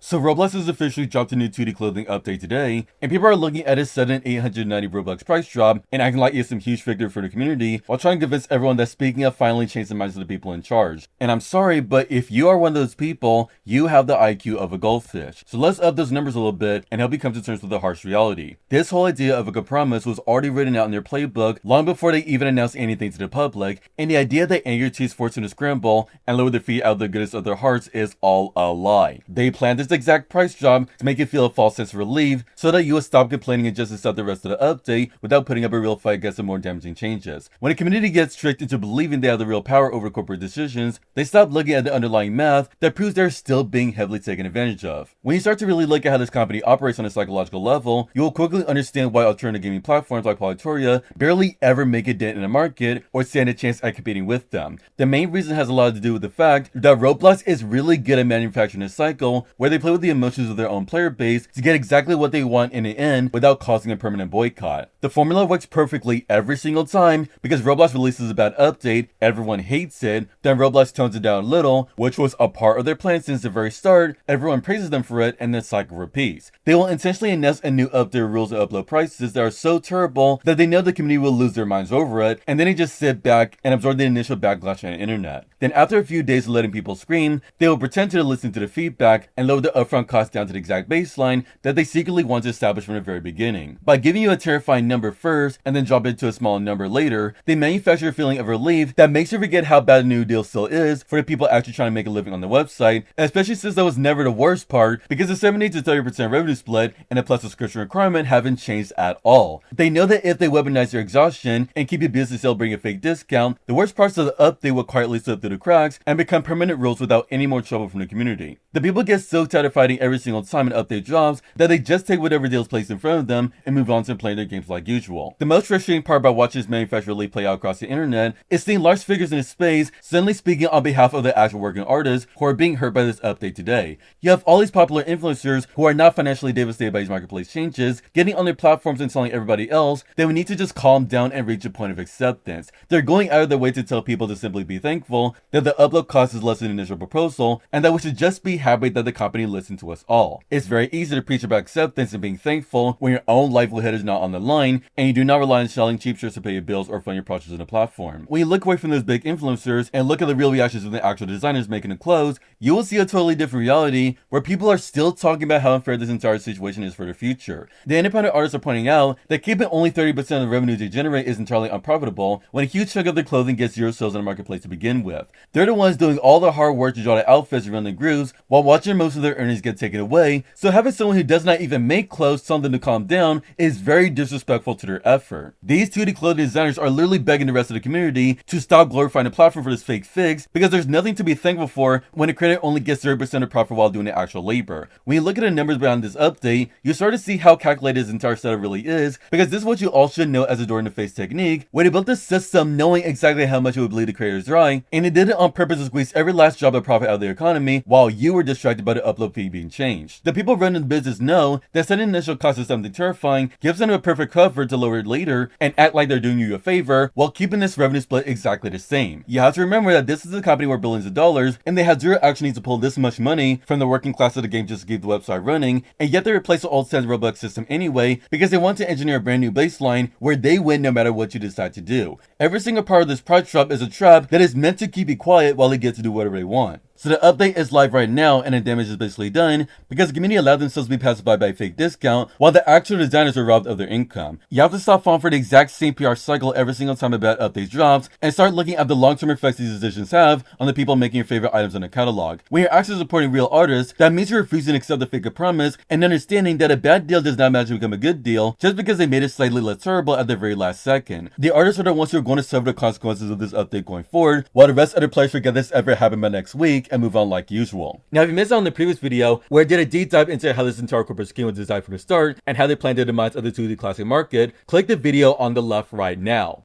So Roblox has officially dropped a new 2D clothing update today, and people are looking at its sudden 890 Robux price drop and acting like it's some huge victory for the community, while trying to convince everyone that speaking up finally changed the minds of the people in charge. And I'm sorry, but if you are one of those people, you have the IQ of a goldfish. So let's up those numbers a little bit and help you come to terms with the harsh reality. This whole idea of a Kormanx was already written out in their playbook long before they even announced anything to the public, and the idea that anger teams force them to scramble and lower their feet out of the goodness of their hearts is all a lie. They planned this exact price drop to make you feel a false sense of relief so that you would stop complaining and just accept the rest of the update without putting up a real fight against the more damaging changes. When a community gets tricked into believing they have the real power over corporate decisions, they stop looking at the underlying math that proves they're still being heavily taken advantage of. When you start to really look at how this company operates on a psychological level, you will quickly understand why alternative gaming platforms like Polytoria barely ever make a dent in the market or stand a chance at competing with them. The main reason has a lot to do with the fact that Roblox is really good at manufacturing a cycle where they play with the emotions of their own player base to get exactly what they want in the end without causing a permanent boycott. The formula works perfectly every single time because Roblox releases a bad update, everyone hates it, then Roblox tones it down a little, which was a part of their plan since the very start, everyone praises them for it, and the cycle repeats. They will intentionally announce a new update rules and upload prices that are so terrible that they know the community will lose their minds over it, and then they just sit back and absorb the initial backlash on the internet. Then after a few days of letting people scream, they will pretend to listen to the feedback and lower the upfront cost down to the exact baseline that they secretly want to establish from the very beginning. By giving you a terrifying number first and then drop it to a smaller number later, they manufacture a feeling of relief that makes you forget how bad the new deal still is for the people actually trying to make a living on the website, especially since that was never the worst part because the 70 to 30% revenue split and the plus subscription requirement haven't changed at all. They know that if they weaponize their exhaustion and keep your business celebrating a fake discount, the worst parts of the update will quietly slip through the cracks and become permanent rules without any more trouble from the community. The people get so tired of fighting every single time an update drops that they just take whatever deal is placed in front of them and move on to playing their games like usual. The most frustrating part about watching this manufacturer league play out across the internet is seeing large figures in the space suddenly speaking on behalf of the actual working artists who are being hurt by this update today. You have all these popular influencers who are not financially devastated by these marketplace changes, getting on their platforms and telling everybody else that we need to just calm down and reach a point of acceptance. They're going out of their way to tell people to simply be thankful that the upload cost is less than the initial proposal and that we should just be happy that the company listened to us all. It's very easy to preach about acceptance and being thankful when your own livelihood is not on the line and you do not rely on selling cheap shirts to pay your bills or fund your projects on the platform. When you look away from those big influencers and look at the real reactions of the actual designers making the clothes, you will see a totally different reality where people are still talking about how unfair this entire situation is for the future. The independent artists are pointing out that keeping only 30% of the revenue they generate is entirely unprofitable when a huge chunk of their clothing gets zero sales in the marketplace to begin with. They're the ones doing all the hard work to draw the outfits around the grooves while watching most of their earnings get taken away, so having someone who does not even make clothes tell them to calm down is very disrespectful to their effort. These 2D clothing designers are literally begging the rest of the community to stop glorifying the platform for this fake fix because there's nothing to be thankful for when a creator only gets 30% of profit while doing the actual labor. When you look at the numbers behind this update, you start to see how calculated this entire setup really is because this is what you all should know as a door in the face technique, where they built this system knowing exactly how much it would bleed the creators dry, and they did it on purpose to squeeze every last drop of profit out of the economy while you were distracted by the upload fee being changed. The people running the business know that setting initial cost of something terrifying gives them a perfect cover to lower it later and act like they're doing you a favor while keeping this revenue split exactly the same. You have to remember that this is a company worth billions of dollars and they had zero action needs to pull this much money from the working class of the game just to keep the website running, and yet they replace the old standard Roblox system anyway because they want to engineer a brand new baseline where they win no matter what you decide to do. Every single part of this price drop is a trap that is meant to keep you quiet while they get to do whatever they want. So the update is live right now and the damage is basically done because the community allowed themselves to be pacified by a fake discount while the actual designers are robbed of their income. You have to stop falling for the exact same PR cycle every single time a bad update drops and start looking at the long-term effects these decisions have on the people making your favorite items in the catalog. When you're actually supporting real artists, that means you're refusing to accept the fake promise and understanding that a bad deal does not magically become a good deal just because they made it slightly less terrible at the very last second. The artists are the ones who are going to suffer the consequences of this update going forward, while the rest of the players forget this ever happened by next week and move on like usual. Now, if you missed out on the previous video where I did a deep dive into how this entire corporate scheme was designed from the start and how they plan to demise of the 2D classic market, click the video on the left right now.